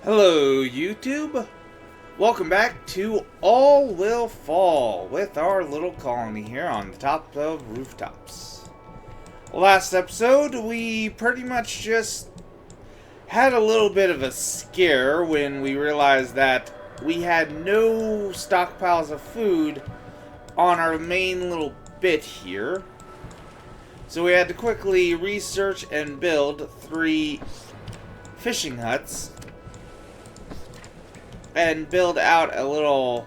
Hello, YouTube. Welcome back to All Will Fall with our little colony here on the top of rooftops. Last episode, we pretty much just had a little bit of a scare when we realized that we had no stockpiles of food on our main little bit here. So we had to quickly research and build 3 fishing huts and build out a little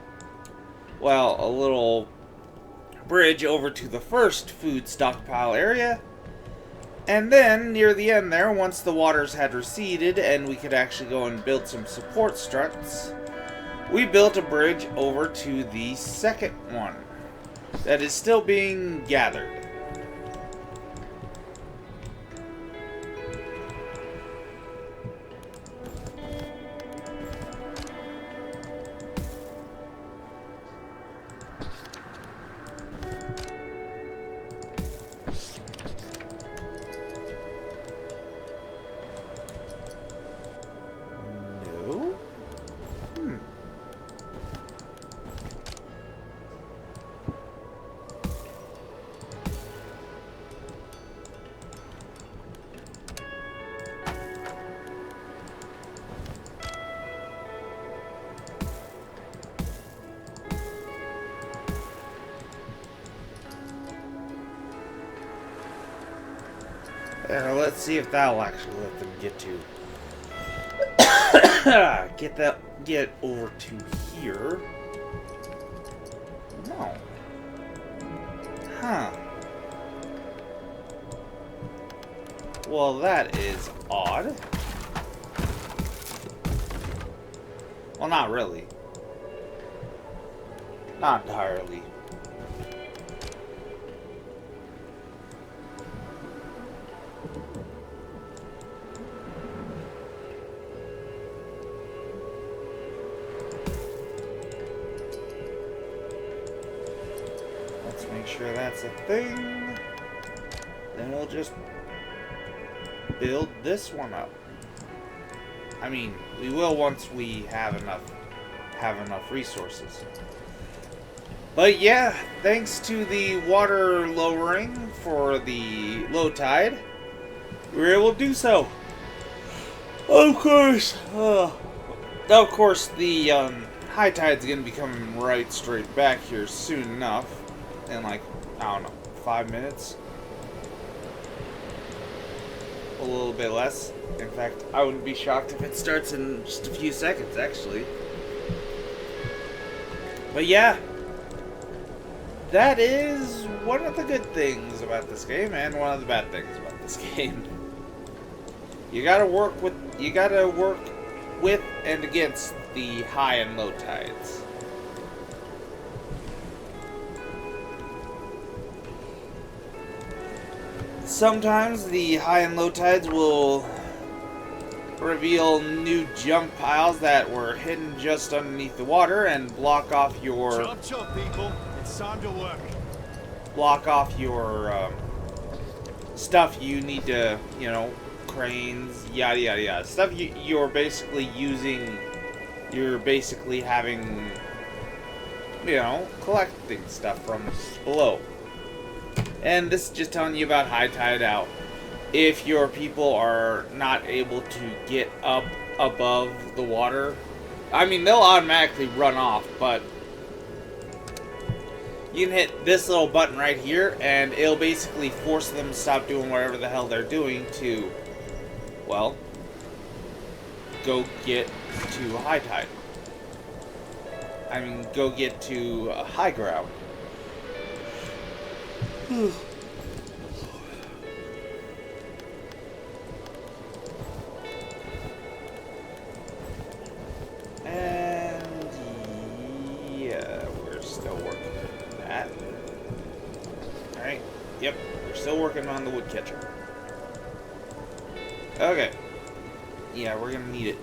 bridge over to the first food stockpile area. And then, near the end there, once the waters had receded and we could actually go and build some support struts, we built a bridge over to the second one that is still being gathered. Let's see if that'll actually let them get to get over to here. No. Huh. Well, that is odd. Well, not really. Not entirely. Make sure that's a thing. Then we'll just build this one up. I mean, we will once we have enough resources. But yeah, thanks to the water lowering for the low tide, we were able to do so. Of course, the high tide's gonna be coming right straight back here soon enough. In like, I don't know, 5 minutes? A little bit less. In fact, I wouldn't be shocked if it starts in just a few seconds, actually. But yeah, that is one of the good things about this game, and one of the bad things about this game. You gotta work with and against the high and low tides. Sometimes the high and low tides will reveal new junk piles that were hidden just underneath the water and block off your people. It's time to work. Block off your stuff you need to, cranes, yada yada yada. Stuff you're basically using. You're basically having, collecting stuff from below. And this is just telling you about high tide out. If your people are not able to get up above the water, I mean, they'll automatically run off, but you can hit this little button right here, and it'll basically force them to stop doing whatever the hell they're doing to, well, go get to high tide. I mean, go get to high ground. And yeah, we're still working on that. Alright, yep, we're still working on the woodcatcher. Okay. Yeah, we're gonna need it.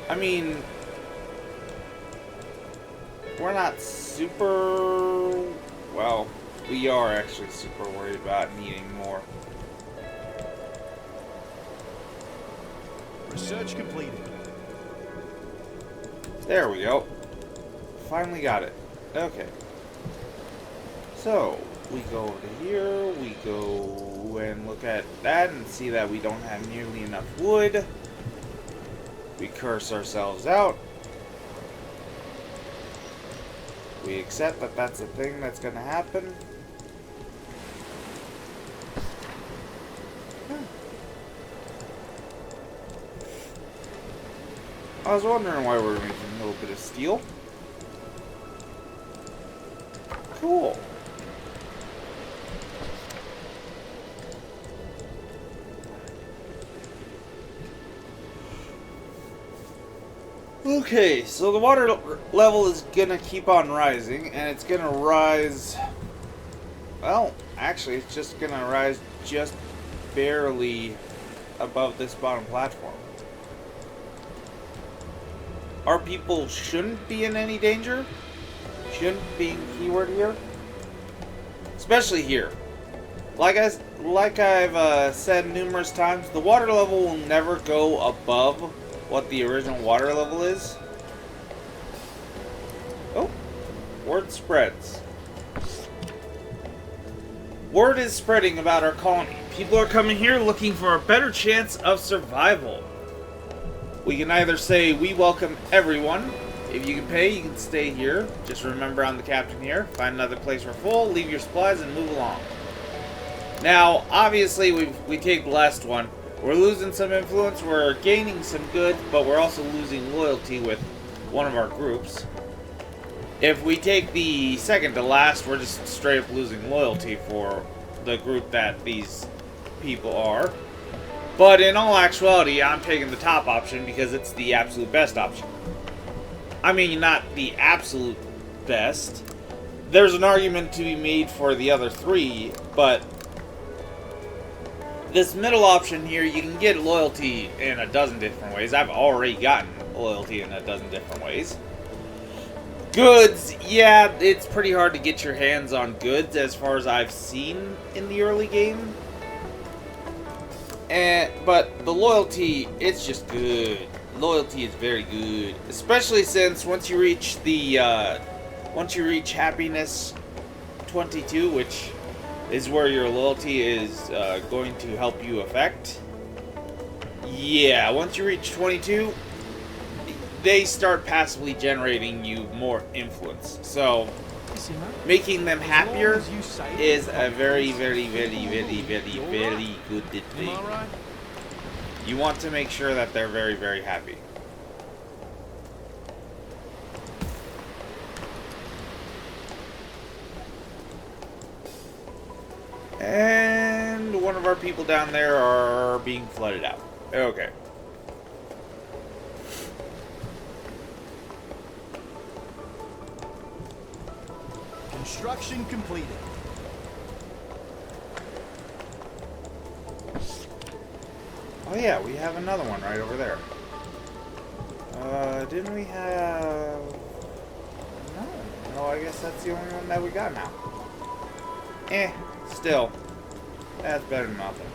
I mean, we're not super... Well, we are actually super worried about needing more. Research completed. There we go. Finally got it. Okay. So, we go over to here, we go and look at that and see that we don't have nearly enough wood. We curse ourselves out. We accept that that's a thing that's going to happen. I was wondering why we were making a little bit of steel. Cool. Okay, so the water level is gonna keep on rising, and it's gonna rise... Well, actually, it's just gonna rise just barely above this bottom platform. Our people shouldn't be in any danger. Shouldn't be keyword here. Especially here. Like I've said numerous times, the water level will never go above what the original water level is. Oh, word spreads. Word is spreading about our colony. People are coming here looking for a better chance of survival. We can either say, we welcome everyone. If you can pay, you can stay here. Just remember, I'm the captain here. Find another place for full, leave your supplies, and move along. Now, obviously, we take the last one. We're losing some influence, we're gaining some good, but we're also losing loyalty with one of our groups. If we take the second to last, we're just straight up losing loyalty for the group that these people are. But in all actuality, I'm taking the top option because it's the absolute best option. I mean, not the absolute best. There's an argument to be made for the other three, but this middle option here, you can get loyalty in a dozen different ways. I've already gotten loyalty in a dozen different ways. Goods, yeah, it's pretty hard to get your hands on goods as far as I've seen in the early game. But the loyalty, it's just good. Loyalty is very good, especially since once you reach happiness 22, which is where your loyalty is going to help you affect. Yeah, once you reach 22, they start passively generating you more influence. So making them happier is a very, very, very, very, very, very good thing. You want to make sure that they're very, very happy. And one of our people down there are being flooded out. Okay. Construction completed. Oh yeah, we have another one right over there. Didn't we have... No, I guess that's the only one that we got now. Still. That's better than nothing.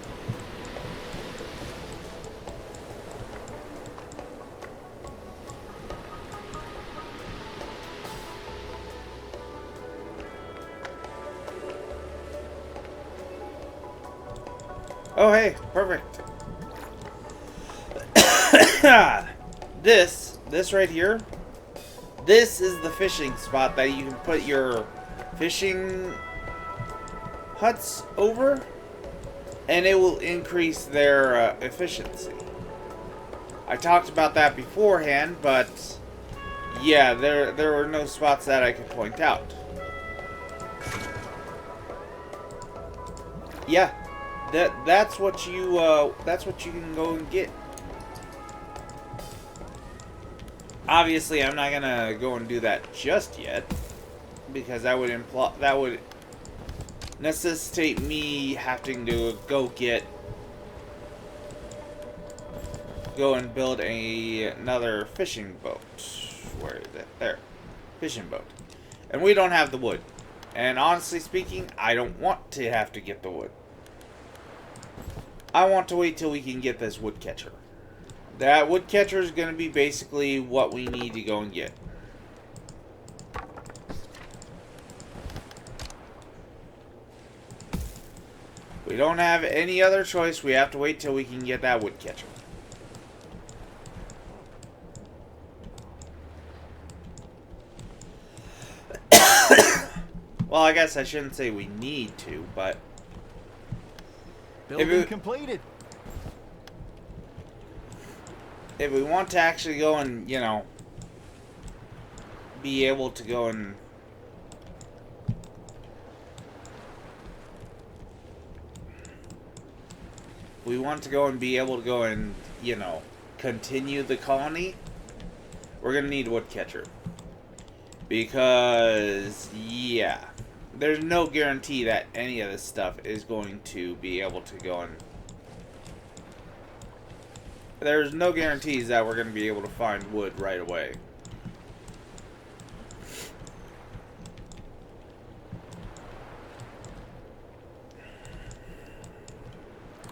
Oh hey, perfect. This right here, this is the fishing spot that you can put your fishing huts over, and it will increase their efficiency. I talked about that beforehand, but yeah, there were no spots that I could point out. Yeah, that's what you can go and get. Obviously, I'm not gonna go and do that just yet, because that would necessitate me having to go and build another fishing boat. Where is it? There, fishing boat, and we don't have the wood. And honestly speaking, I don't want to have to get the wood. I want to wait till we can get this woodcatcher. That woodcatcher is going to be basically what we need to go and get. We don't have any other choice. We have to wait till we can get that woodcatcher. Well, I guess I shouldn't say we need to, but... Building completed. If we want to actually go and, you know, be able to go and... We want to go and be able to go and, you know, continue the colony, we're going to need a woodcatcher. Because, yeah, there's no guarantee that any of this stuff is going to be able to go and... There's no guarantees that we're going to be able to find wood right away.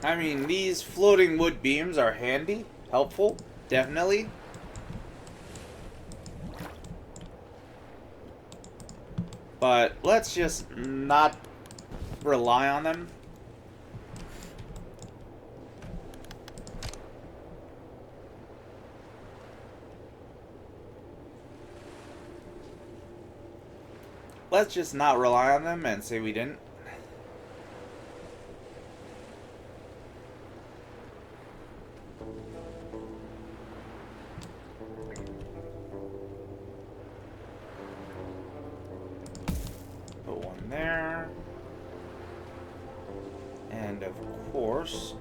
I mean, these floating wood beams are handy, helpful, definitely. But let's just not rely on them. Let's just not rely on them and say we didn't. Put one there. And of course...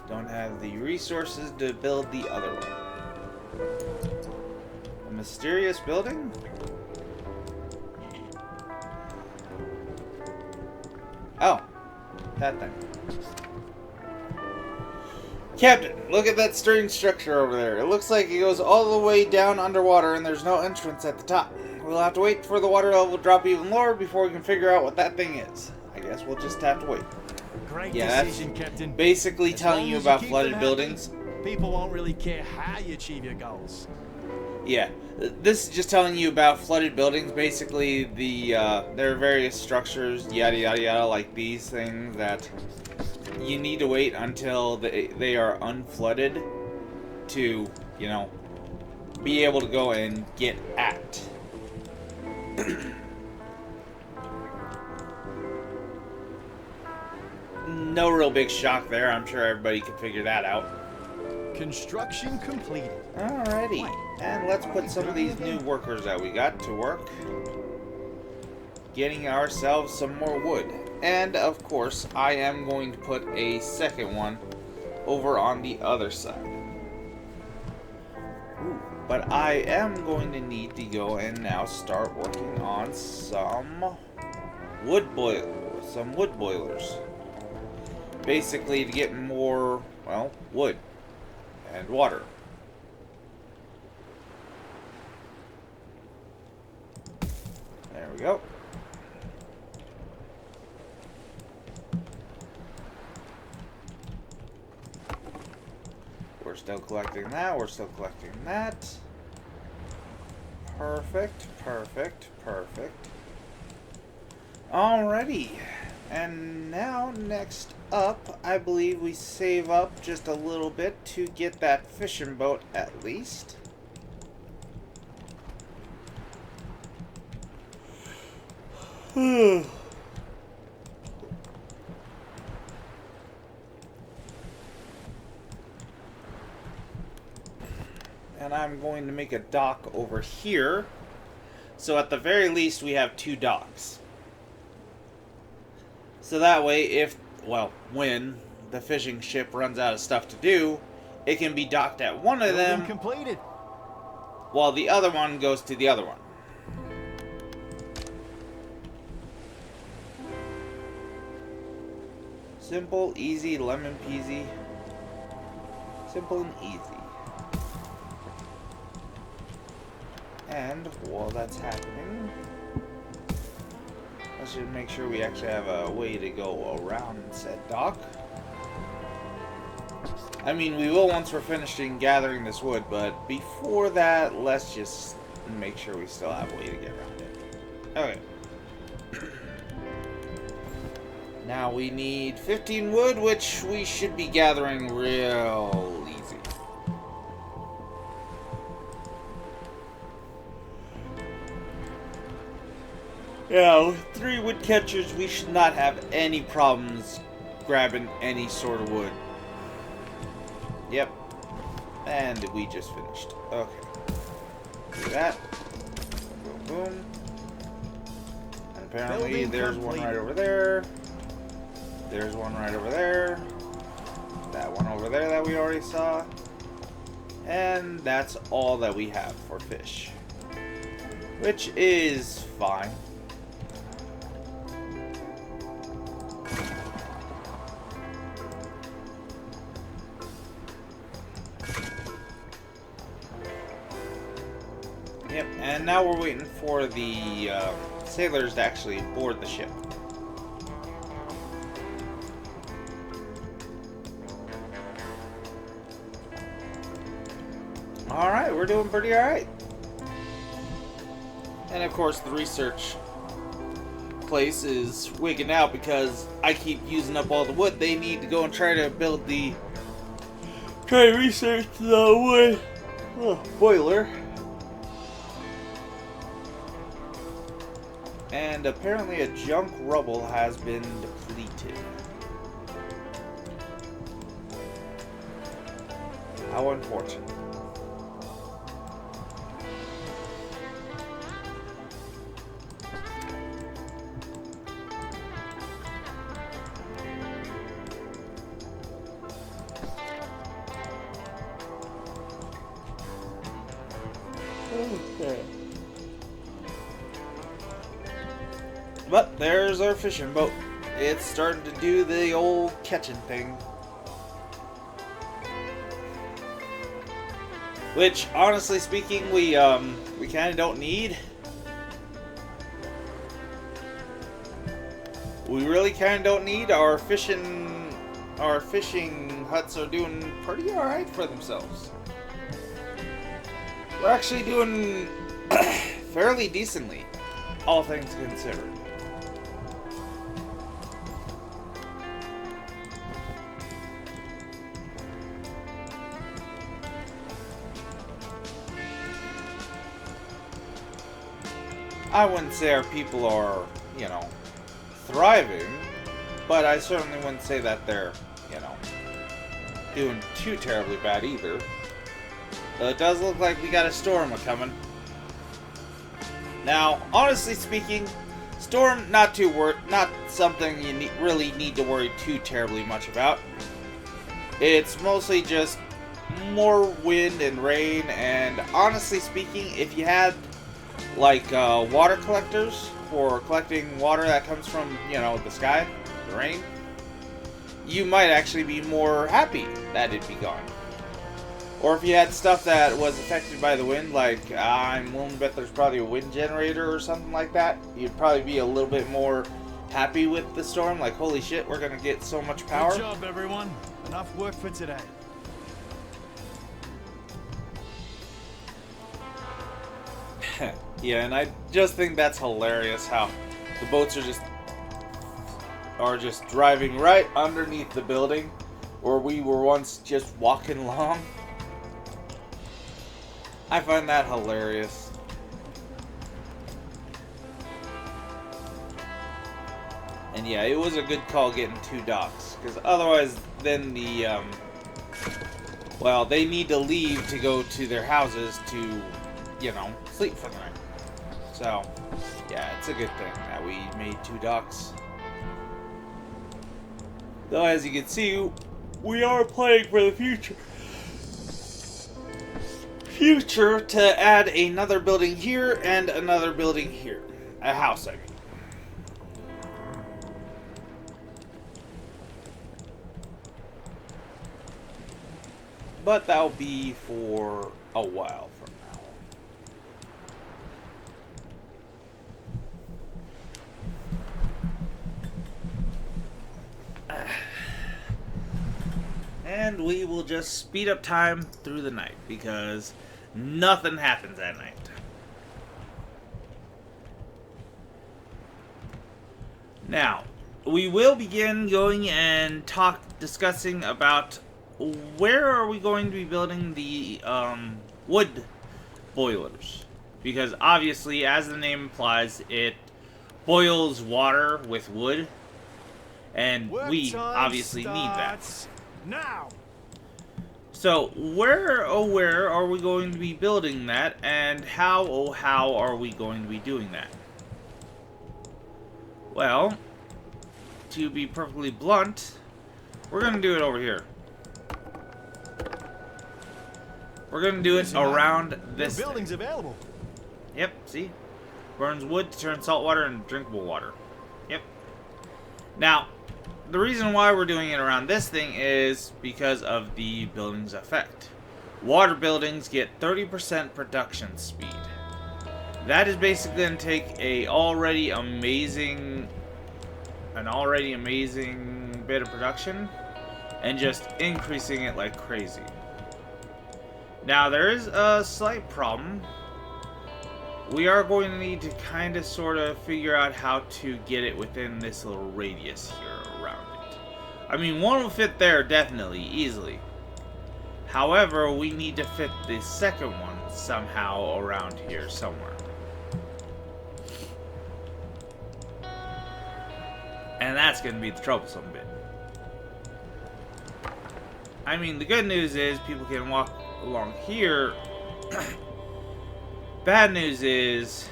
don't have the resources to build the other one. A mysterious building? Oh, that thing. Captain, look at that strange structure over there. It looks like it goes all the way down underwater and there's no entrance at the top. We'll have to wait for the water level to drop even lower before we can figure out what that thing is. I guess we'll just have to wait. Great Yeah, decision, Captain. Basically telling you about flooded happy, buildings. People won't really care how you achieve your goals. Yeah, this is just telling you about flooded buildings. Basically, there are various structures, yada yada yada, like these things that you need to wait until they are unflooded to, you know, be able to go and get at. No real big shock there. I'm sure everybody can figure that out. Construction completed. Alrighty, and let's put some of these new workers that we got to work, getting ourselves some more wood. And of course, I am going to put a second one over on the other side. Ooh, but I am going to need to go and now start working on some wood boilers. Basically to get more, well, wood and water. There we go. We're still collecting that. We're still collecting that. Perfect, perfect, perfect. Alrighty. And now, next up, I believe we save up just a little bit to get that fishing boat at least. And I'm going to make a dock over here. So at the very least, we have 2 docks. So that way, when the fishing ship runs out of stuff to do, it can be docked at one of them, completed, while the other one goes to the other one. Simple, easy, lemon peasy. Simple and easy. And while that's happening, let's should make sure we actually have a way to go around said dock. I mean, we will once we're finishing gathering this wood, but before that, let's just make sure we still have a way to get around it. Okay. Now we need 15 wood, which we should be gathering real easy. Yeah, with 3 wood catchers, we should not have any problems grabbing any sort of wood. Yep. And we just finished. Okay. Do that. Boom, boom. And apparently Building there's complete. one right over there. There's one right over there. That one over there that we already saw. And that's all that we have for fish. Which is fine. Yep, and now we're waiting for the sailors to actually board the ship. Alright, we're doing pretty alright. And of course the research place is wigging out because I keep using up all the wood. They need to go and try to build the... try to research the wood boiler. And apparently a junk rubble has been depleted. How unfortunate. Okay. But there's our fishing boat. It's starting to do the old catching thing. Which, honestly speaking, we kind of don't need. We really kind of don't need. Our fishing huts are doing pretty alright for themselves. We're actually doing fairly decently, all things considered. I wouldn't say our people are, thriving, but I certainly wouldn't say that they're, doing too terribly bad either. Though it does look like we got a storm a-coming. Now, honestly speaking, storm not something you really need to worry too terribly much about. It's mostly just more wind and rain, and honestly speaking, if you had like water collectors for collecting water that comes from, the sky, the rain, you might actually be more happy that it'd be gone. Or if you had stuff that was affected by the wind, like I'm willing to bet there's probably a wind generator or something like that, you'd probably be a little bit more happy with the storm. Like, holy shit, we're gonna get so much power. Good job, everyone. Enough work for today. Yeah, and I just think that's hilarious how the boats are just driving right underneath the building where we were once just walking along. I find that hilarious. And yeah, it was a good call getting 2 docks, because otherwise then they need to leave to go to their houses to, sleep for the night. So, yeah, it's a good thing that we made 2 docks. Though, as you can see, we are playing for the future. To add another building here and another building here. A house, I mean. But that'll be for a while from now. and we will just speed up time through the night because nothing happens at night. Now, we will begin going and discussing about where are we going to be building the wood boilers, because obviously, as the name implies, it boils water with wood, and we obviously need that. Now. So where are we going to be building that, and how are we going to be doing that? Well, to be perfectly blunt, we're going to do it over here. We're going to do it around this buildings available. Yep, see? Burns wood to turn salt water into drinkable water. Yep. Now, the reason why we're doing it around this thing is because of the building's effect. Water buildings get 30% production speed. That is basically going to take an already amazing bit of production and just increasing it like crazy. Now, there is a slight problem. We are going to need to kind of sort of figure out how to get it within this little radius here around it. I mean, one will fit there definitely, easily. However, we need to fit the second one somehow around here somewhere. And that's going to be the troublesome bit. I mean, the good news is people can walk along here. Bad news is,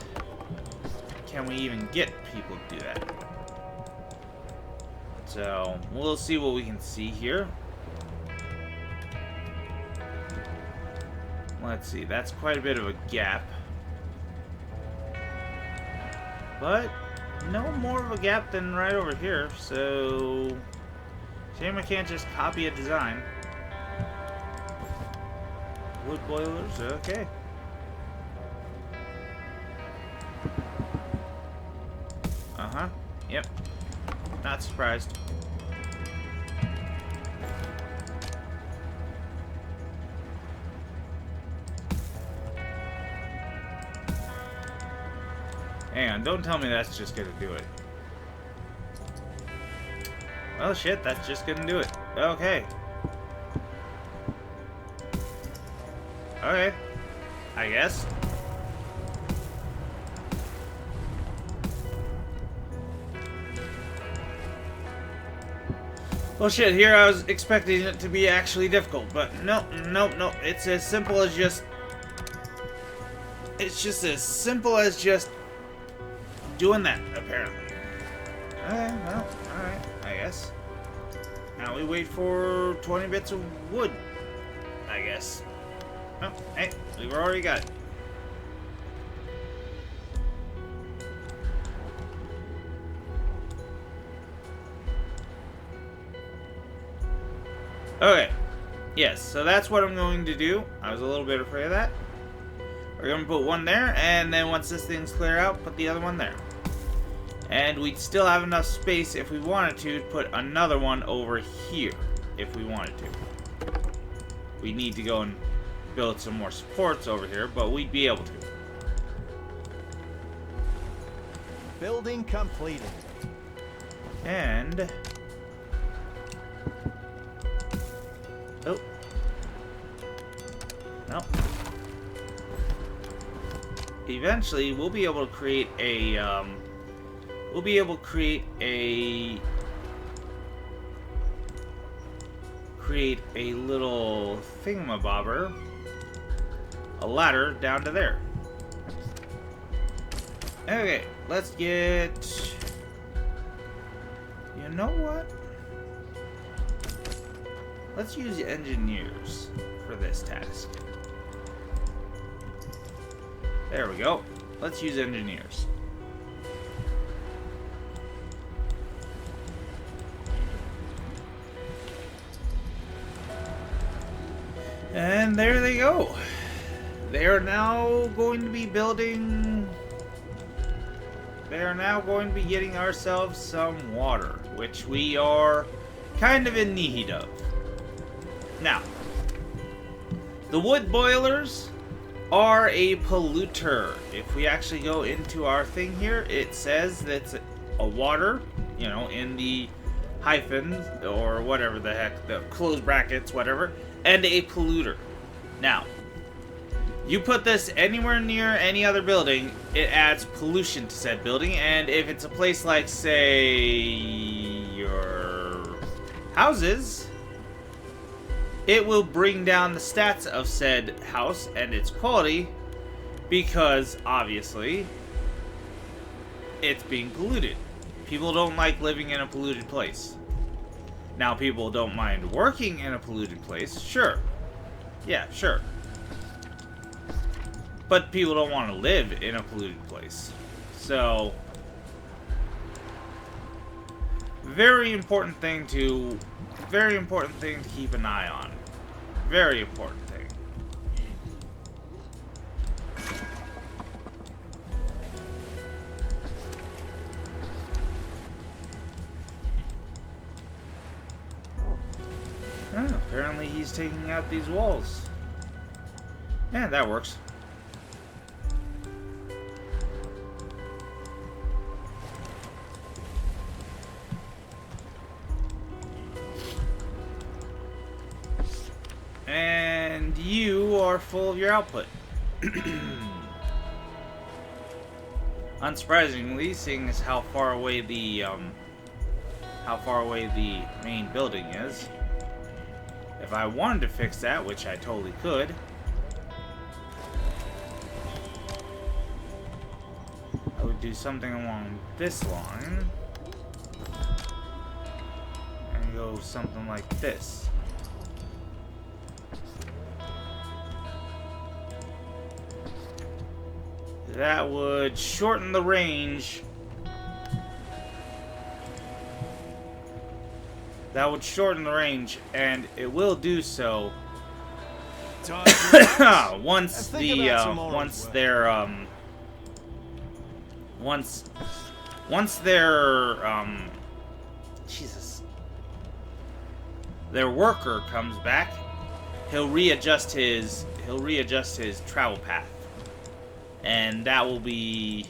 can we even get people to do that? So, we'll see what we can see here. Let's see, that's quite a bit of a gap. But no more of a gap than right over here, so shame I can't just copy a design. Wood boilers, okay. Uh-huh, yep. Not surprised. Hang on, don't tell me that's just gonna do it. Well, shit, that's just gonna do it. Okay. Okay. I guess. Well, shit, here I was expecting it to be actually difficult, but nope. It's as simple as just... It's just as simple as just doing that, apparently. Okay, well, alright, I guess. Now we wait for 20 bits of wood, I guess. Oh, hey, we've already got it. Okay, yes, so that's what I'm going to do. I was a little bit afraid of that. We're going to put one there, and then once this thing's clear out, put the other one there. And we'd still have enough space if we wanted to put another one over here, if we wanted to. We need to go and build some more supports over here, but we'd be able to. Building completed. And... oh. No. Eventually, we'll be able to create a, create a little thingamabobber, a ladder down to there. Okay, let's get... You know what? Let's use engineers for this task. There we go. Let's use engineers. And there they go. They are now going to be building... They are now going to be getting ourselves some water, which we are kind of in need of. Now, the wood boilers are a polluter. If we actually go into our thing here, it says that it's a water, you know, in the hyphens or whatever the heck, the closed brackets, whatever, and a polluter. Now, you put this anywhere near any other building, it adds pollution to said building, and if it's a place like, say, your houses, it will bring down the stats of said house and its quality, because, obviously, it's being polluted. People don't like living in a polluted place. Now, people don't mind working in a polluted place, sure. Yeah, sure. But people don't want to live in a polluted place. So, very important thing to keep an eye on. Very important thing. Oh, apparently he's taking out these walls. Yeah, that works. And you are full of your output. Unsurprisingly, seeing as how far away the main building is. If I wanted to fix that, which I totally could, I would do something along this line and go something like this. That would shorten the range. That would shorten the range, and it will do so once their worker comes back, he'll readjust his travel path. And that will be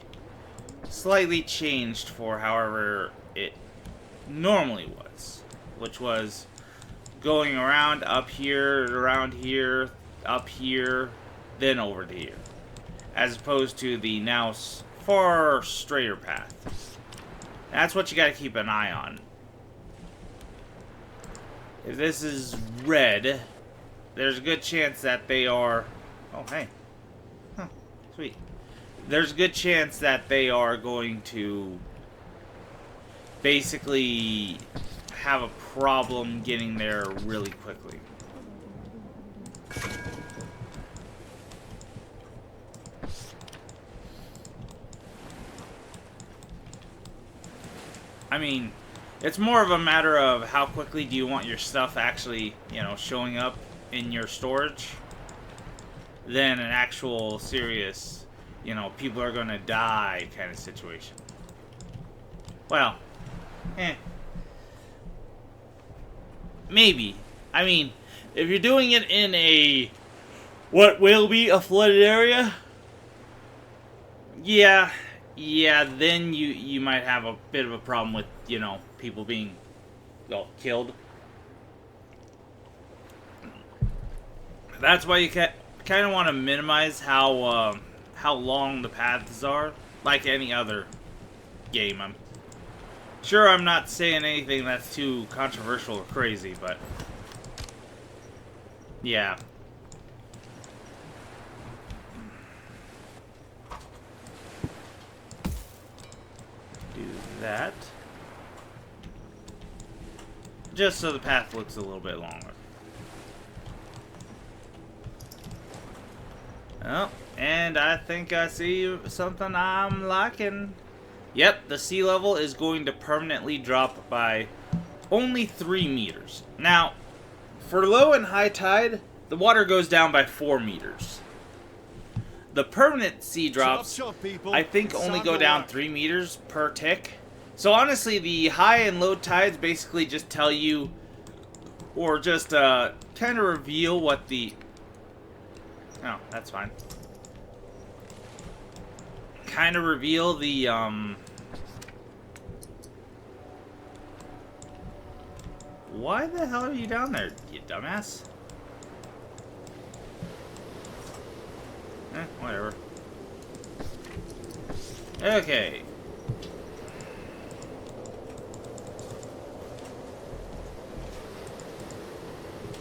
slightly changed for however it normally was, which was going around up here, up here, then over to here, as opposed to the now far straighter path. That's what you got to keep an eye on. If this is red, there's a good chance that they are... Oh, hey. Huh, sweet. There's a good chance that they are going to basically have a problem getting there really quickly. I mean, it's more of a matter of how quickly do you want your stuff actually, you know, showing up in your storage than an actual serious, you know, people are gonna die kind of situation. Well, maybe. I mean, if you're doing it in a what will be a flooded area, yeah, then you might have a bit of a problem with, you know, people being, well, killed. That's why you kind of want to minimize how long the paths are, like any other game. I'm sure I'm not saying anything that's too controversial or crazy, but yeah. Do that. Just so the path looks a little bit longer. Oh, and I think I see something I'm liking. Yep, the sea level is going to permanently drop by only 3 meters. Now, for low and high tide, the water goes down by 4 meters. The permanent sea drops, I think, only go down 3 meters per tick. So honestly, the high and low tides basically just tell you, or just kind of reveal what the... Oh, that's fine. Kind of reveal the, Why the hell are you down there, you dumbass? Whatever. Okay.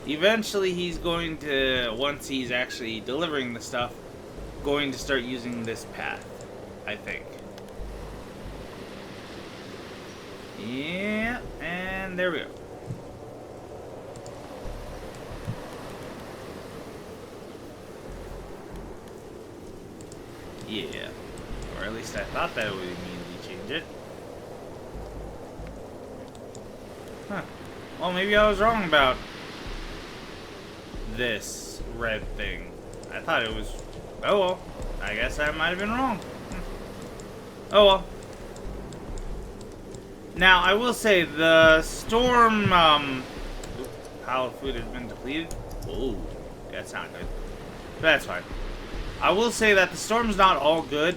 Eventually he's going to, once he's actually delivering the stuff, going to start using this path, I think. Yeah, and there we go. Yeah, or at least I thought that would immediately change it. Huh. Well, maybe I was wrong about this red thing. I thought it was... Oh well, I guess I might have been wrong. Oh well. Now, I will say, the storm, pile of food has been depleted. Oh, that's not good. But that's fine. I will say that the storm's not all good.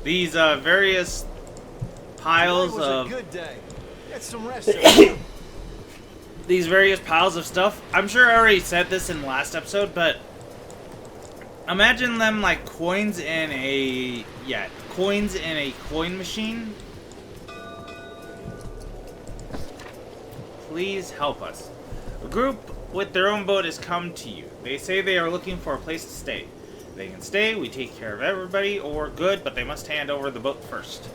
These, various piles of... Good day. Get some rest. These various piles of stuff. I'm sure I already said this in the last episode, but imagine them like coins in a coin machine. Please help us. A group with their own boat has come to you. They say they are looking for a place to stay. They can stay, we take care of everybody, or good, but they must hand over the boat first.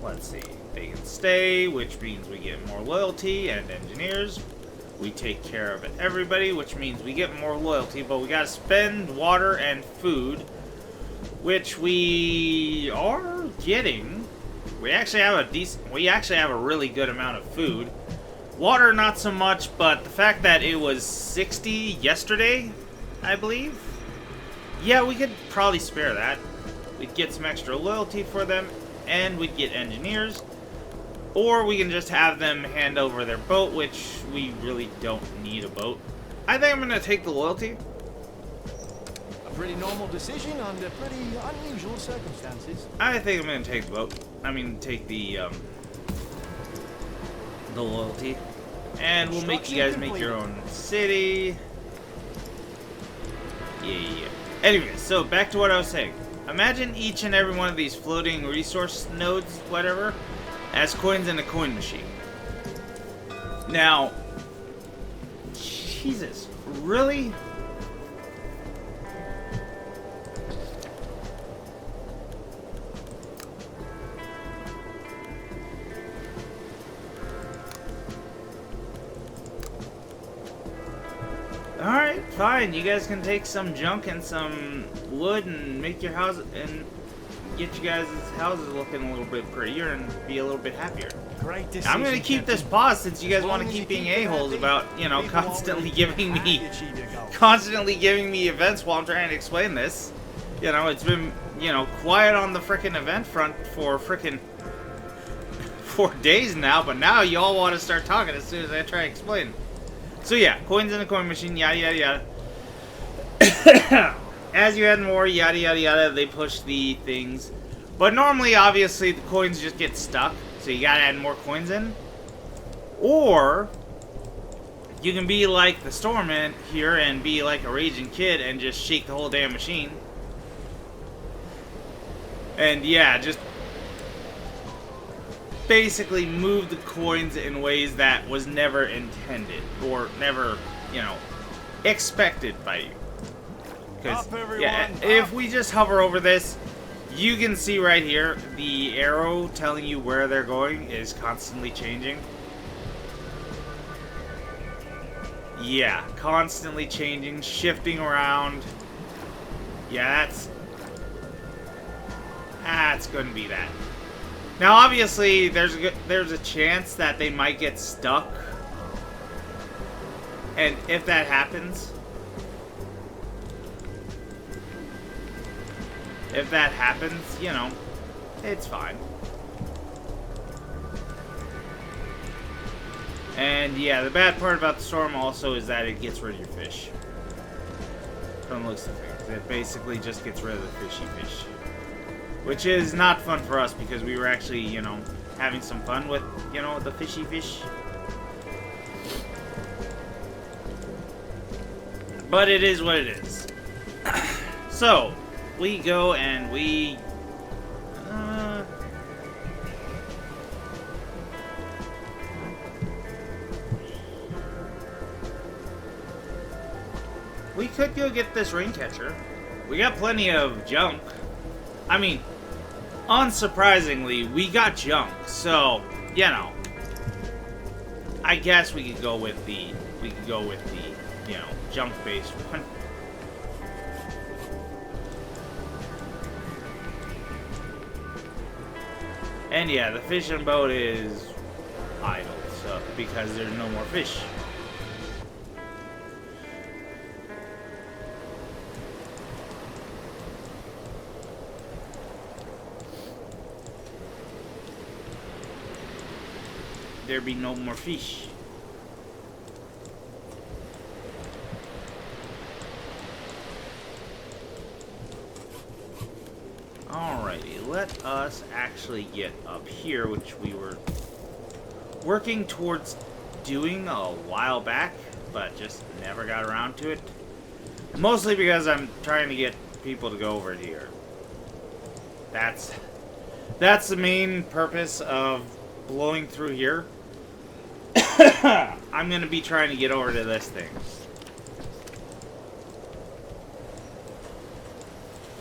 Let's see. They can stay, which means we get more loyalty and engineers. We take care of everybody, which means we get more loyalty, but we gotta spend water and food, which we are getting. We actually have a really good amount of food. Water, not so much, but the fact that it was 60 yesterday, I believe. Yeah, we could probably spare that. We'd get some extra loyalty for them, and we'd get engineers. Or we can just have them hand over their boat, which we really don't need a boat. I think I'm going to take the loyalty. A pretty normal decision under pretty unusual circumstances. I think I'm going to take the boat. I mean, take the loyalty. And we'll make you guys make your own city. Yeah. Anyway, so back to what I was saying. Imagine each and every one of these floating resource nodes, whatever, as coins in a coin machine. Now, Jesus, really? Alright, fine. You guys can take some junk and some wood and make your house and get you guys' houses looking a little bit prettier and be a little bit happier. Great decision. I'm gonna keep this pause since you guys want to keep being a-holes about, you know, constantly giving me events while I'm trying to explain this. You know, it's been, you know, quiet on the frickin' event front for frickin' 4 days now, but now y'all want to start talking as soon as I try to explain. So yeah, coins in the coin machine, yada yada yada. As you add more, yada yada yada, they push the things. But normally, obviously, the coins just get stuck, so you gotta add more coins in. Or you can be like the Stormman here and be like a raging kid and just shake the whole damn machine. And yeah, just basically move the coins in ways that was never intended or never, you know, expected by you. Because, yeah, if we just hover over this, you can see right here, the arrow telling you where they're going is constantly changing. Yeah, constantly changing, shifting around. Yeah, that's going to be that. Now, obviously, there's a chance that they might get stuck. And if that happens, you know, it's fine. And yeah, the bad part about the storm also is that it gets rid of your fish. From the looks of things. It basically just gets rid of the fishy fish. Which is not fun for us because we were actually, you know, having some fun with, you know, the fishy fish. But it is what it is. So, we go and we... we could go get this rain catcher. We got plenty of junk. I mean, unsurprisingly, we got junk. So, you know, I guess we could go with the, you know, junk-based one. And yeah, the fishing boat is idle, so because there's no more fish. There be no more fish. Alrighty, let us actually get up here, which we were working towards doing a while back, but just never got around to it. Mostly because I'm trying to get people to go over here. That's the main purpose of blowing through here. I'm gonna be trying to get over to this thing.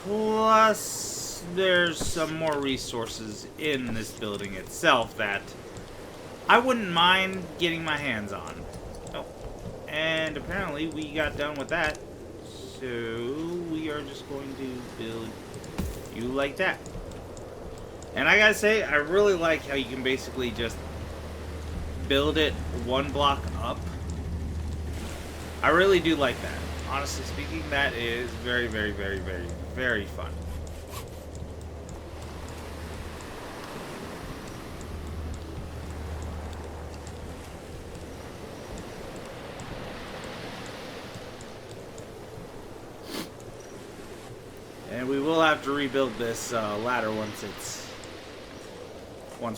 Plus, there's some more resources in this building itself that I wouldn't mind getting my hands on. Oh, and apparently we got done with that. So, we are just going to build you like that. And I gotta say, I really like how you can basically just build it one block up. I really do like that. Honestly speaking, that is very, very, very, very, very fun. And we will have to rebuild this ladder once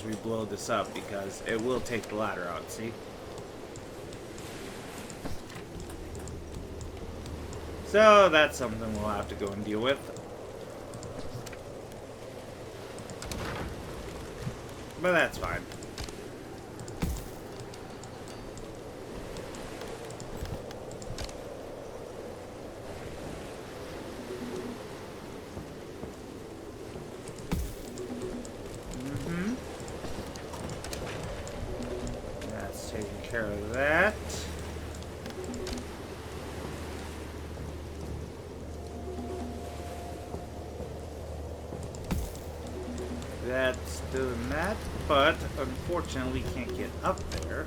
we blow this up, because it will take the ladder out, see? So that's something we'll have to go and deal with. But that's fine. That's taking care of that. That's doing that, but unfortunately we can't get up there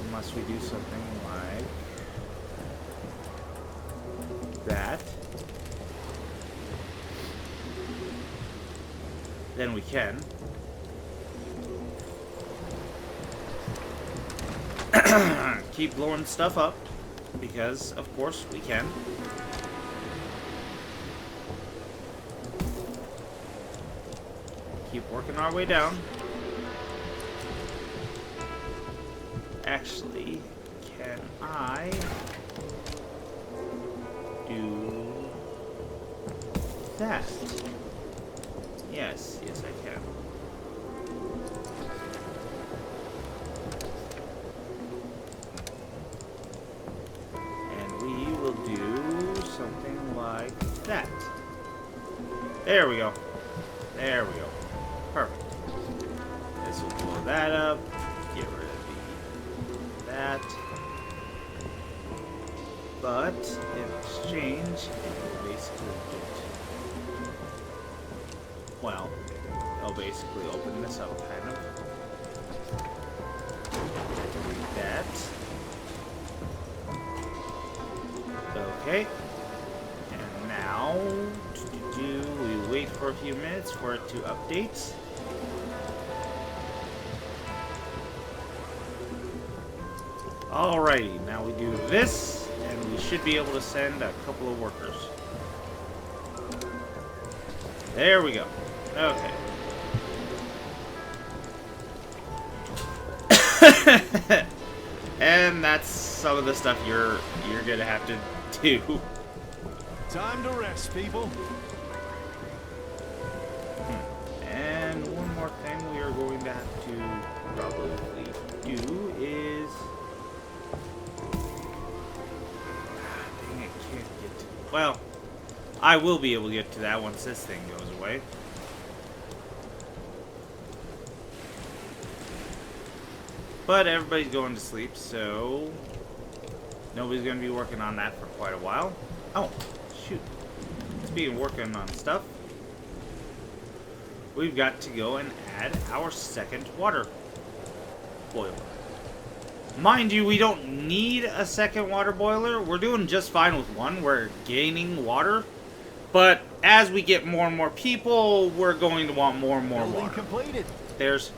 unless we do something like that. Then we can. Keep blowing stuff up, because of course we can. Keep working our way down. Actually, can I do that? Yes, yes I can. And we will do something like that. There we go. There we go. Perfect. This will blow that up. Get rid of that. But in exchange, it will basically get, well, it'll basically open this up kind of. Like that. Okay. And now we wait for a few minutes for it to update. Alrighty, now we do this, and we should be able to send a couple of workers. There we go. Okay. And that's some of the stuff you're gonna have to do. Time to rest, people. And one more thing we are going to have to probably do is... dang it, can't get to... Well, I will be able to get to that once this thing goes away. But everybody's going to sleep, so nobody's going to be working on that for quite a while. Oh, shoot. Speaking of working on stuff, we've got to go and add our second water boiler. Mind you, we don't need a second water boiler. We're doing just fine with one. We're gaining water. But as we get more and more people, we're going to want more and more Building water. completed. There's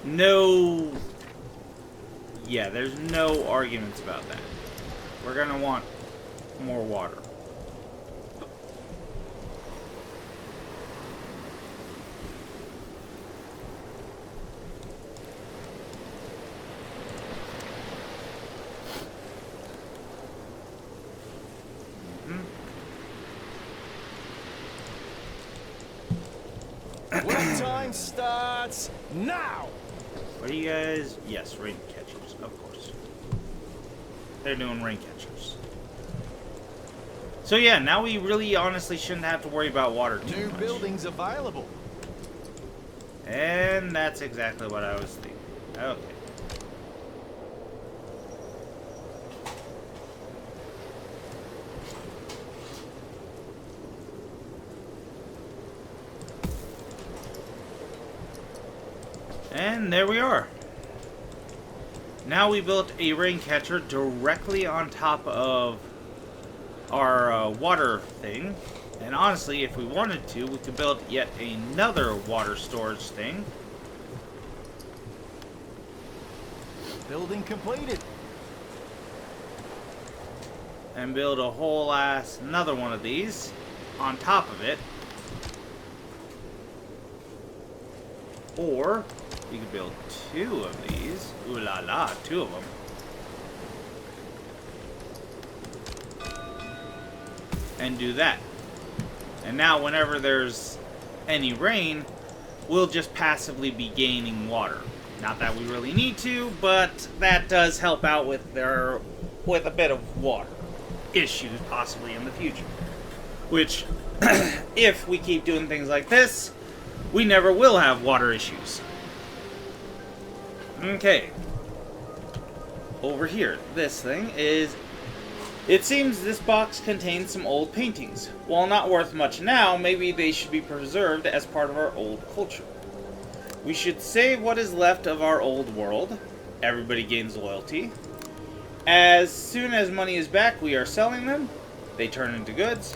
no... yeah, there's no arguments about that. We're going to want more water. Work time starts now. What are you guys? Yes, rain catchers, of course. They're doing rain catchers. So yeah, now we really honestly shouldn't have to worry about water too New much. buildings available. And that's exactly what I was thinking. Okay. And there we are. Now we built a rain catcher directly on top of our water thing. And honestly, if we wanted to, we could build yet another water storage thing. Building completed. And build a whole ass another one of these on top of it. Or we could build two of these. Ooh la la, two of them. And do that. And now whenever there's any rain, we'll just passively be gaining water. Not that we really need to, but that does help out with with a bit of water issues possibly in the future. Which, if we keep doing things like this, we never will have water issues. Okay. Over here, this thing is... it seems this box contains some old paintings. While not worth much now, maybe they should be preserved as part of our old culture. We should save what is left of our old world. Everybody gains loyalty. As soon as money is back, we are selling them. They turn into goods.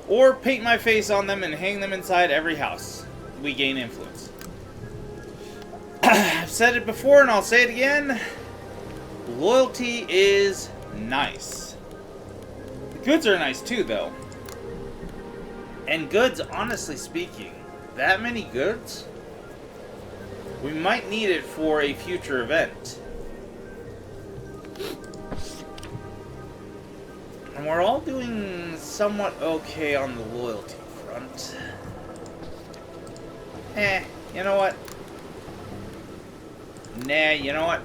Or paint my face on them and hang them inside every house. We gain influence. I've said it before and I'll say it again. Loyalty is nice. The goods are nice too, though. And goods, honestly speaking, that many goods, we might need it for a future event. And we're all doing somewhat okay on the loyalty front. You know what? Nah, you know what?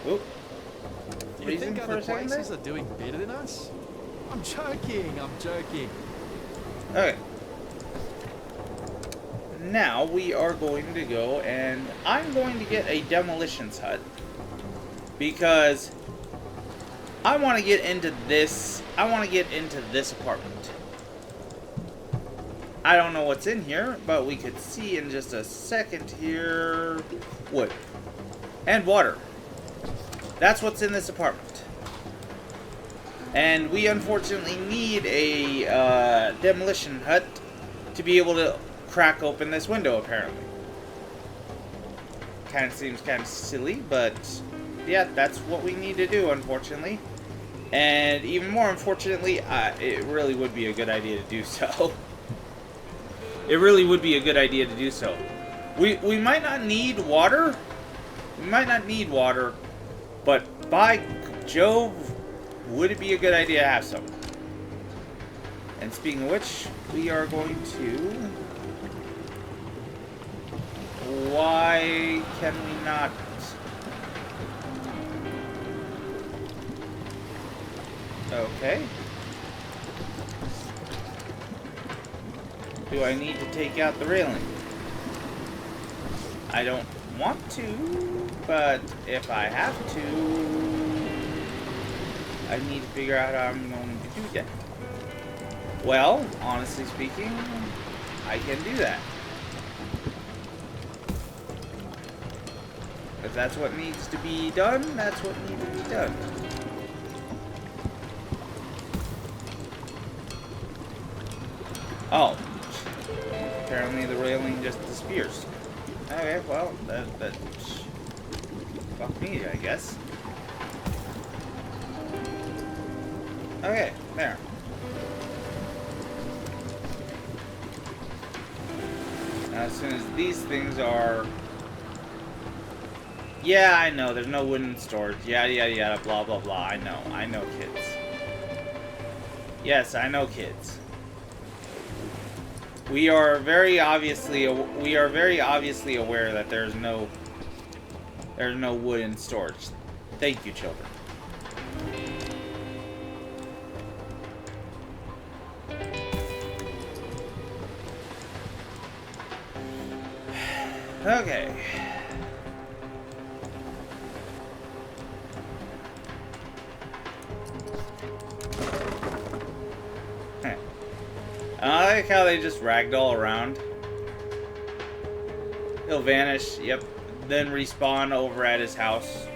Oop. You think other places are doing better than us? I'm joking, I'm joking. Okay. Now we are going to go and I'm going to get a demolitions hut. Because I want to get into this. I want to get into this apartment. I don't know what's in here, but we could see in just a second here. Wood. And water. That's what's in this apartment. And we unfortunately need a demolition hut to be able to crack open this window, apparently. kind of seems kind of silly, but yeah, that's what we need to do, unfortunately. And even more unfortunately, it really would be a good idea to do so. It really would be a good idea to do so. We might not need water. We might not need water, but by Jove, would it be a good idea to have some? And speaking of which, we are going to... Why can we not... Okay. Do I need to take out the railing? I don't want to, but if I have to, I need to figure out how I'm going to do that. Well, honestly speaking, I can do that. If that's what needs to be done, that's what needs to be done. Oh. Apparently the railing just disappears. Okay, well, that fuck me, I guess. Okay, there. Now, as soon as these things are... Yeah, I know, there's no wooden storage. Yada, yada, yada, blah, blah, blah. I know, kids. Yes, I know, kids. We are very obviously aware that there's no wood in storage. Thank you, children. Okay. I like how they just ragdoll around. He'll vanish, yep, then respawn over at his house.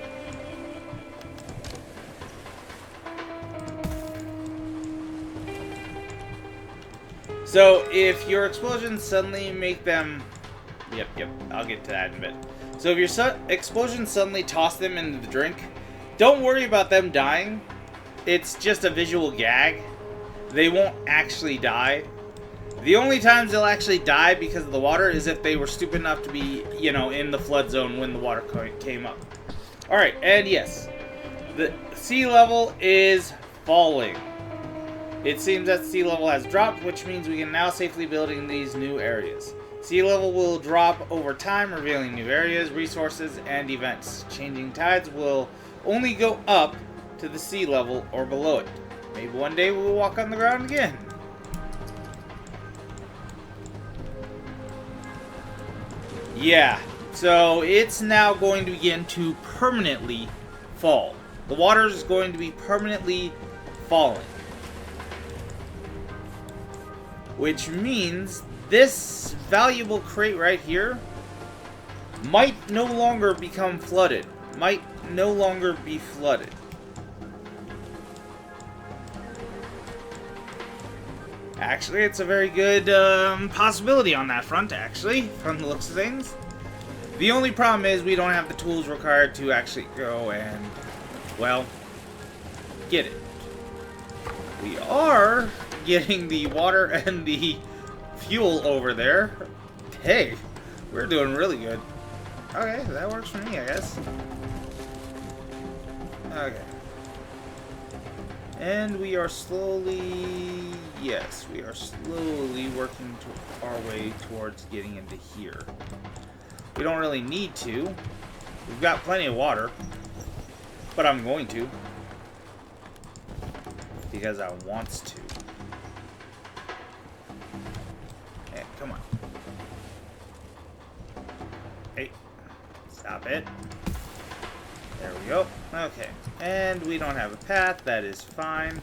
So, if your explosions suddenly make them... Yep, I'll get to that in a bit. So, if your explosions suddenly toss them into the drink, don't worry about them dying. It's just a visual gag. They won't actually die. The only times they'll actually die because of the water is if they were stupid enough to be, you know, in the flood zone when the water came up. Alright, and yes, the sea level is falling. It seems that sea level has dropped, which means we can now safely build in these new areas. Sea level will drop over time, revealing new areas, resources, and events. Changing tides will only go up to the sea level or below it. Maybe one day we'll walk on the ground again. Yeah, so it's now going to begin to permanently fall. The water is going to be permanently falling. Which means this valuable crate right here might no longer become flooded. Might no longer be flooded. Actually, it's a very good possibility on that front, actually, from the looks of things. The only problem is we don't have the tools required to actually go and, well, get it. We are getting the water and the fuel over there. Hey, we're doing really good. Okay, that works for me, I guess. Okay. And we are slowly... Yes, we are slowly working our way towards getting into here. We don't really need to. We've got plenty of water. But I'm going to. Because I want to. Hey, come on. Hey, stop it. There we go. Okay. And we don't have a path. That is fine.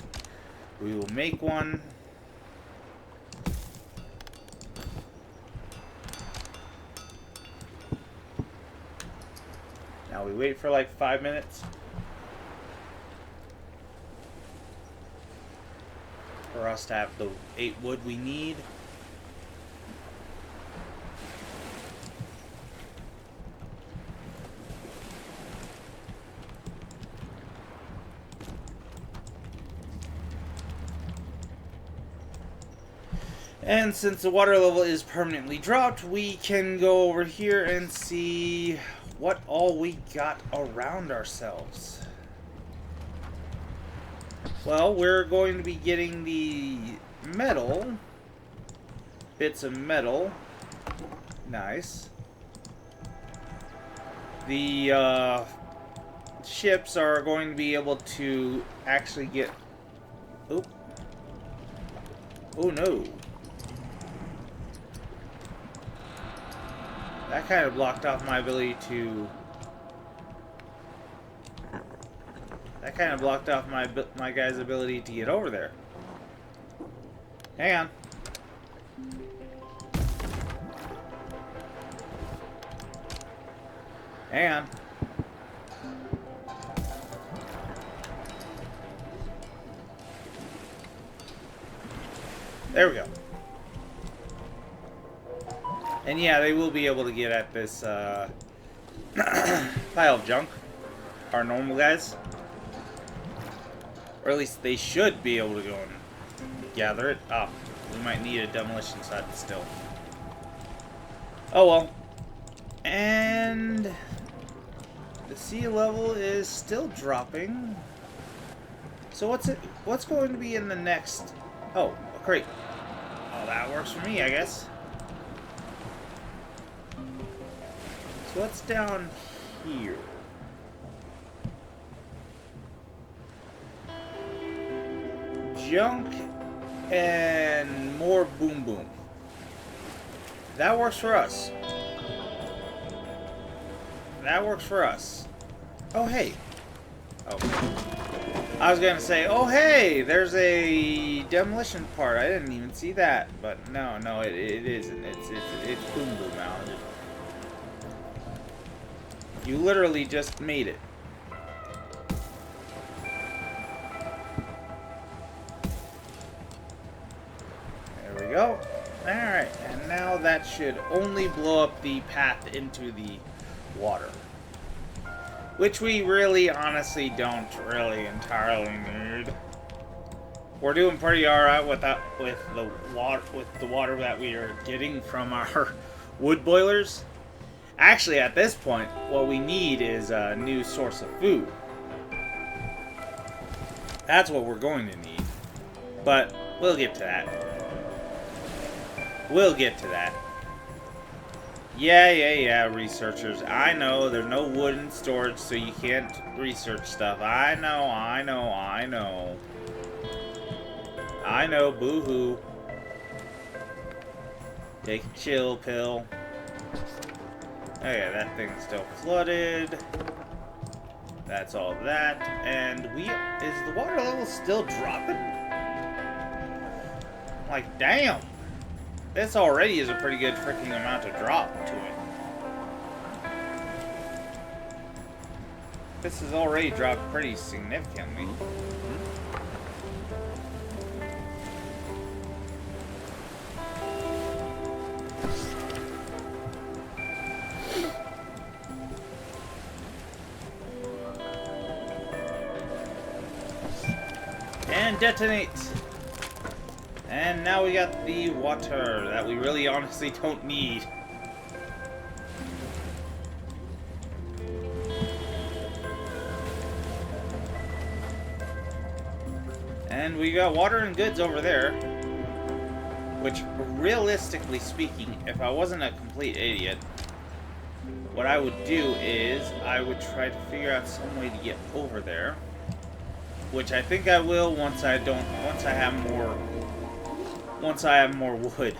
We will make one. Now we wait for like 5 minutes. For us to have the 8 wood we need. And since the water level is permanently dropped, we can go over here and see what all we got around ourselves. Well, we're going to be getting the metal. Bits of metal. Nice. The ships are going to be able to actually get... Oh. Oh no. That kind of blocked off my ability to... That kind of blocked off my guy's ability to get over there. Hang on. Hang on. There we go. And yeah, they will be able to get at this pile of junk. Our normal guys. Or at least they should be able to go and gather it. Ah, we might need a demolition site still. Oh well. And the sea level is still dropping. So what's going to be in the next... Oh, a crate. Oh, that works for me, I guess. So what's down here? Junk and more boom boom. That works for us. That works for us. Oh, hey. Oh. I was gonna say, oh, hey, there's a demolition part. I didn't even see that. But no, it isn't. It's boom boom out. You literally just made it. There we go. Alright, and now that should only blow up the path into the water. Which we really, honestly, don't really entirely need. We're doing pretty alright with the water that we are getting from our wood boilers. Actually, at this point, what we need is a new source of food. That's what we're going to need. But we'll get to that. We'll get to that. Yeah, researchers. I know there's no wood in storage, so you can't research stuff. I know, boo-hoo. Take a chill pill. Okay, that thing's still flooded. That's all that. And is the water level still dropping? Like, damn. This already is a pretty good freaking amount of drop to it. This has already dropped pretty significantly. And detonate! And now we got the water that we really honestly don't need. And we got water and goods over there. Which, realistically speaking, if I wasn't a complete idiot, what I would do is I would try to figure out some way to get over there. Which I think I will once I have more wood.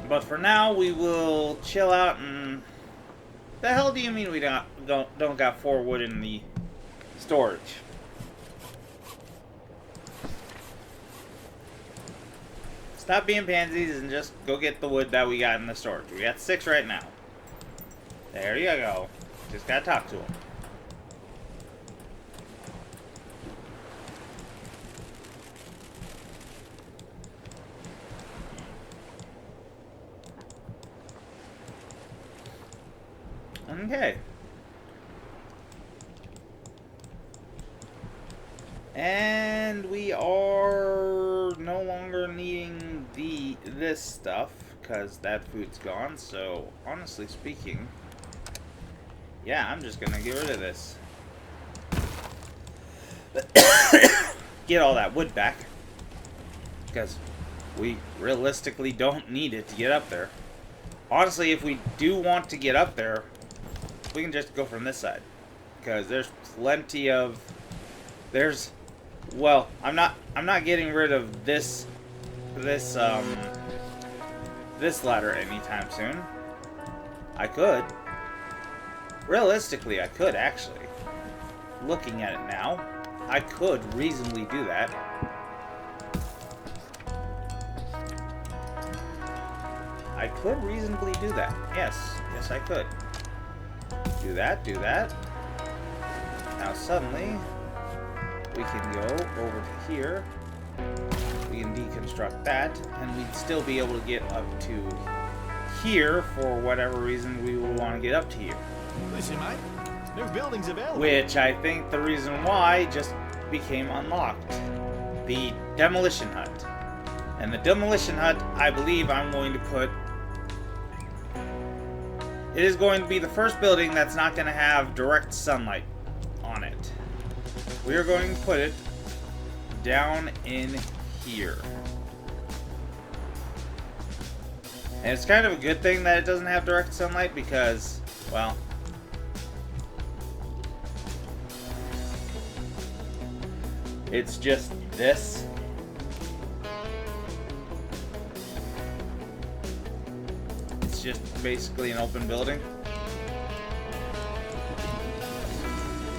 But for now, we will chill out and... The hell do you mean we don't got 4 wood in the storage? Stop being pansies and just go get the wood that we got in the storage. We got 6 right now. There you go. Just gotta talk to him. Okay. And we are no longer needing this stuff because that food's gone. So honestly speaking, yeah, I'm just gonna get rid of this. Get all that wood back because we realistically don't need it to get up there. Honestly, if we do want to get up there, we can just go from this side because there's plenty of well, I'm not getting rid of this ladder anytime soon. I could. Realistically, I could actually. Looking at it now, I could reasonably do that. I could reasonably do that. Yes, I could. Do that. Now suddenly, we can go over to here. We can deconstruct that, and we'd still be able to get up to here for whatever reason we would want to get up to here. Listen, mate. New buildings available. Which I think the reason why just became unlocked. The demolition hut. And the demolition hut, I believe I'm going to put... It is going to be the first building that's not going to have direct sunlight on it. We are going to put it down in here. And it's kind of a good thing that it doesn't have direct sunlight because, well... It's just this. It's just basically an open building.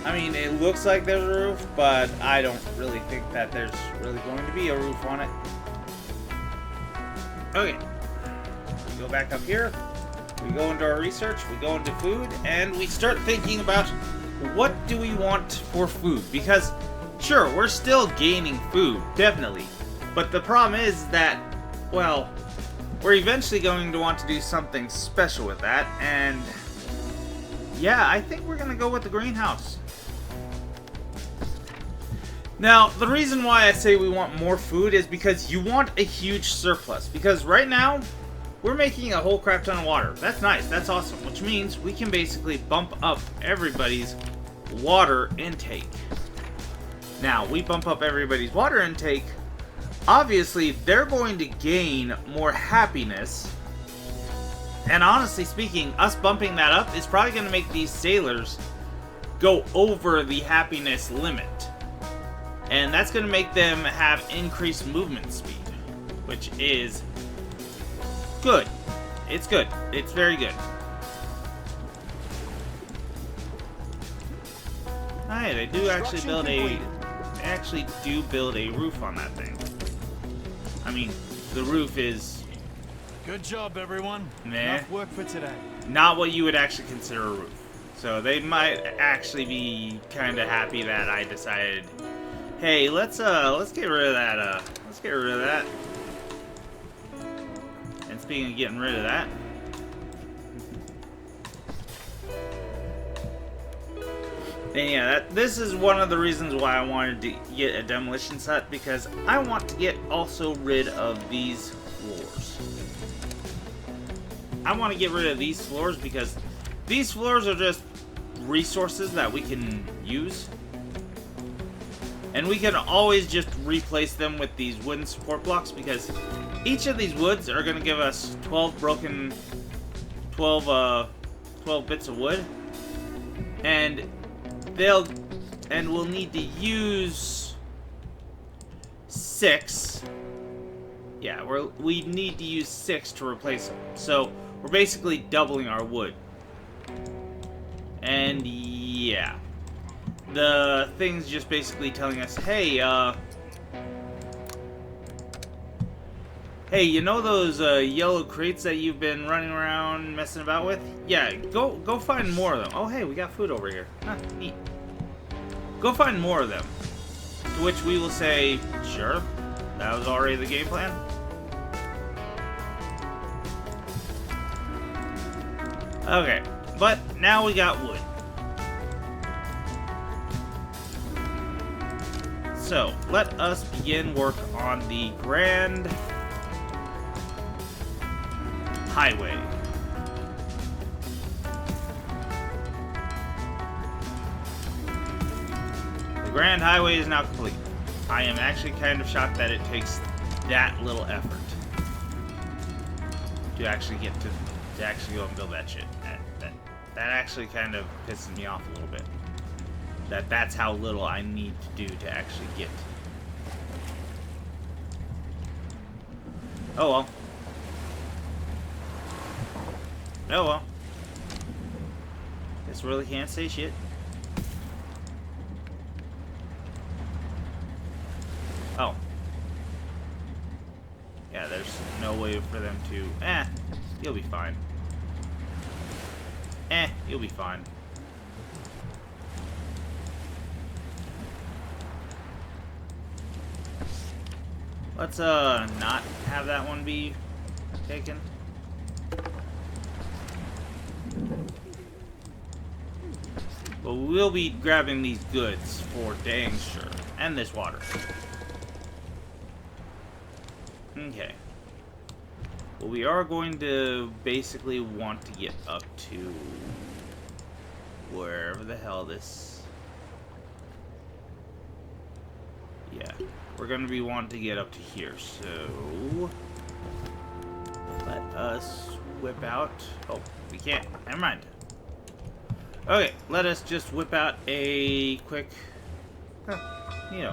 I mean, it looks like there's a roof, but I don't really think that there's really going to be a roof on it. Okay. We go back up here. We go into our research. We go into food. And we start thinking about what do we want for food. Because... sure, we're still gaining food, definitely. But the problem is that, well, we're eventually going to want to do something special with that. And, yeah, I think we're going to go with the greenhouse. Now, the reason why I say we want more food is because you want a huge surplus. Because right now, we're making a whole crap ton of water. That's nice, that's awesome. Which means we can basically bump up everybody's water intake. Now, we bump up everybody's water intake, obviously they're going to gain more happiness. And honestly speaking, us bumping that up is probably going to make these sailors go over the happiness limit. And that's going to make them have increased movement speed, which is good. It's good. It's very good. Alright, they do actually build a roof on that thing. I mean, the roof is... Good job, everyone. Meh. Enough work for today. Not what you would actually consider a roof. So they might actually be kind of happy that I decided, hey, let's get rid of that. Let's get rid of that. And speaking of getting rid of that, and yeah, this is one of the reasons why I wanted to get a demolition hut, because I want to get also rid of these floors. I want to get rid of these floors because these floors are just resources that we can use. And we can always just replace them with these wooden support blocks, because each of these woods are going to give us 12 bits of wood. And we'll need to use 6. Yeah, we need to use 6 to replace them. So we're basically doubling our wood. And yeah, the thing's just basically telling us, hey, hey, you know those yellow crates that you've been running around messing about with? Yeah, go find more of them. Oh, hey, we got food over here. Huh, neat. Go find more of them. To which we will say, sure, that was already the game plan. Okay, but now we got wood. So, let us begin work on the Grand Highway. The Grand Highway is now complete. I am actually kind of shocked that it takes that little effort to actually get to actually go and build that shit. That actually kind of pisses me off a little bit. That's how little I need to do to actually get. Oh well. Oh well. Guess really can't say shit. Oh. Yeah, there's no way for them to... you'll be fine. You'll be fine. Let's, not have that one be taken. But we'll be grabbing these goods for dang sure. And this water. Okay. Well, we are going to basically want to get up to wherever the hell this... Yeah. We're going to be wanting to get up to here, so... Let us whip out... Oh, we can't. Never mind. Okay, let us just whip out a quick... you know...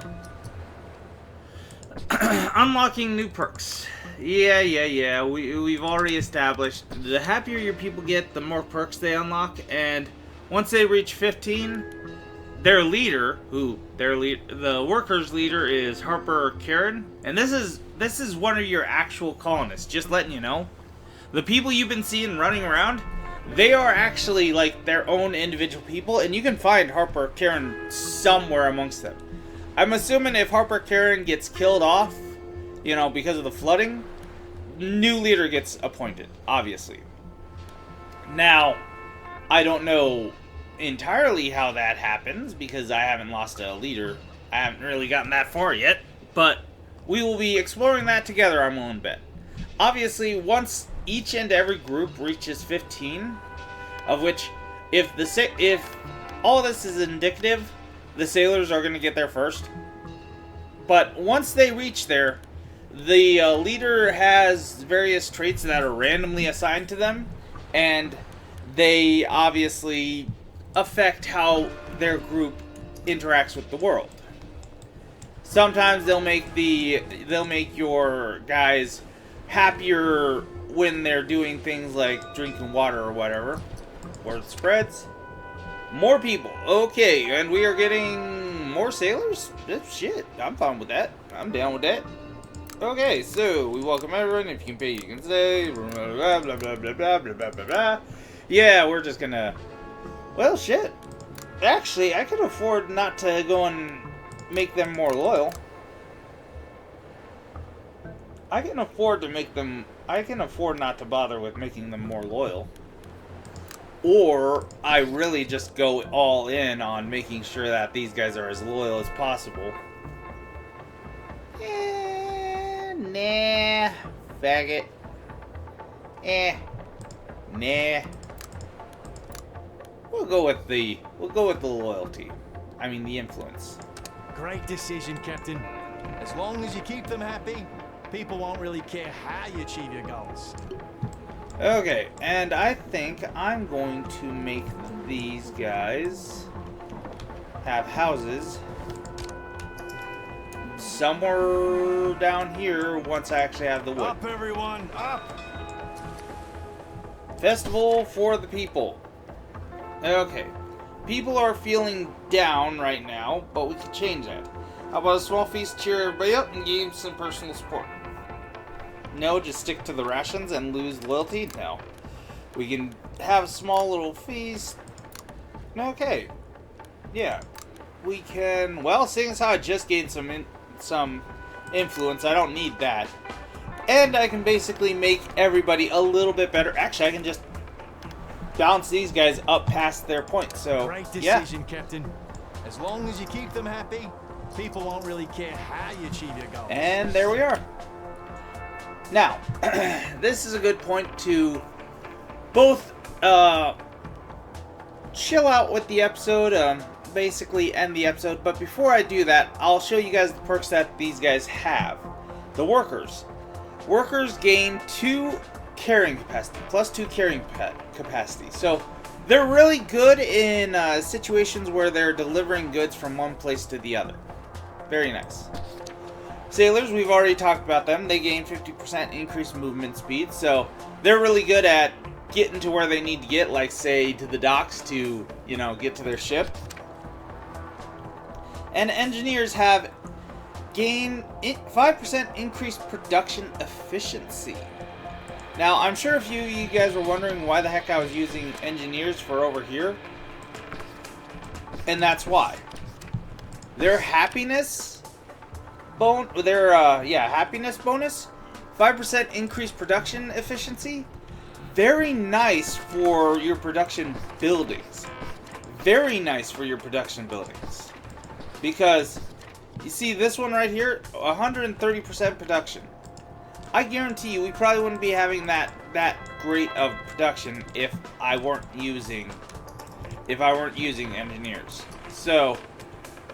Unlocking new perks. Yeah. We've already established the happier your people get, the more perks they unlock, and once they reach 15, their leader, the workers' leader is Harper Karen, and this is one of your actual colonists. Just letting you know, the people you've been seeing running around, they are actually like their own individual people, and you can find Harper Karen somewhere amongst them. I'm assuming if Harper Karen gets killed off, you know, because of the flooding, new leader gets appointed, obviously. Now, I don't know entirely how that happens, because I haven't lost a leader. I haven't really gotten that far yet, but we will be exploring that together, I'm willing to bet. Obviously, once each and every group reaches 15, of which, if all this is indicative, the sailors are going to get there first. But once they reach there, the leader has various traits that are randomly assigned to them, and they obviously affect how their group interacts with the world. Sometimes they'll make your guys happier when they're doing things like drinking water or whatever. Word spreads. More people. Okay, and we are getting more sailors? Shit, I'm fine with that. I'm down with that. Okay, so we welcome everyone. If you can pay, you can stay. Blah, blah, blah, blah, blah, blah, blah, blah, blah. Yeah, we're just gonna... Well, shit. Actually, I could afford not to go and make them more loyal. I can afford not to bother with making them more loyal. Or I really just go all in on making sure that these guys are as loyal as possible. Nah, faggot. Nah. We'll go with the loyalty. I mean the influence. Great decision, Captain. As long as you keep them happy, people won't really care how you achieve your goals. Okay, and I think I'm going to make these guys have houses somewhere down here once I actually have the wood. Up, everyone, up! Festival for the people. Okay, people are feeling down right now, but we can change that. How about a small feast, cheer everybody up, and give some personal support? No, just stick to the rations and lose loyalty? No. We can have a small little feast. Okay. Yeah. We can... Well, seeing as how I just gained some influence, I don't need that. And I can basically make everybody a little bit better. Actually, I can just bounce these guys up past their point. So, great decision, Captain. As long as you keep them happy, people won't really care how you achieve your goals. And there we are. Now, this is a good point to both chill out with the episode, basically end the episode. But before I do that, I'll show you guys the perks that these guys have. The workers. Workers gain 2 carrying capacity, plus 2 carrying capacity. So they're really good in situations where they're delivering goods from one place to the other. Very nice. Sailors, we've already talked about them. They gain 50% increased movement speed, so they're really good at getting to where they need to get, like say to the docks to, you know, get to their ship. And engineers have gain 5% increased production efficiency. Now, I'm sure if you guys were wondering why the heck I was using engineers for over here, and that's why. Their happiness happiness bonus, 5% increased production efficiency. Very nice for your production buildings. Very nice for your production buildings. Because, you see this one right here, 130% production. I guarantee you we probably wouldn't be having that great of production if I weren't using engineers. So,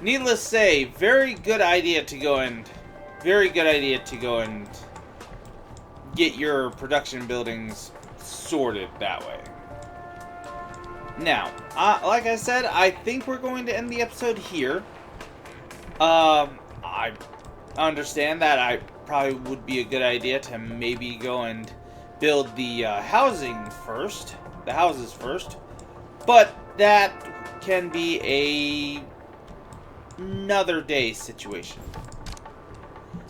needless to say, very good idea to go and get your production buildings sorted that way. Now, like I said, I think we're going to end the episode here. I understand that I probably would be a good idea to maybe go and build the houses first, but that can be another day situation.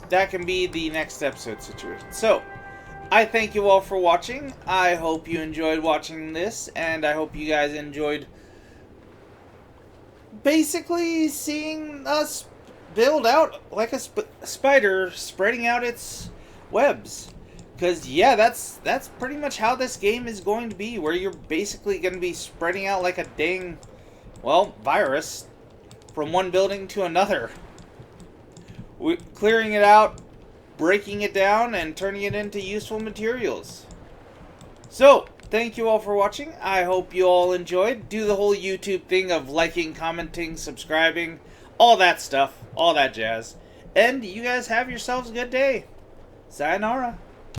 That can be the next episode situation. So, I thank you all for watching. I hope you enjoyed watching this, and I hope you guys enjoyed basically seeing us build out like a spider spreading out its webs. Because, yeah, that's pretty much how this game is going to be, where you're basically going to be spreading out like a dang, well, virus from one building to another. Clearing it out, breaking it down, and turning it into useful materials. So, thank you all for watching. I hope you all enjoyed. Do the whole YouTube thing of liking, commenting, subscribing, all that stuff, all that jazz. And you guys have yourselves a good day. Sayonara.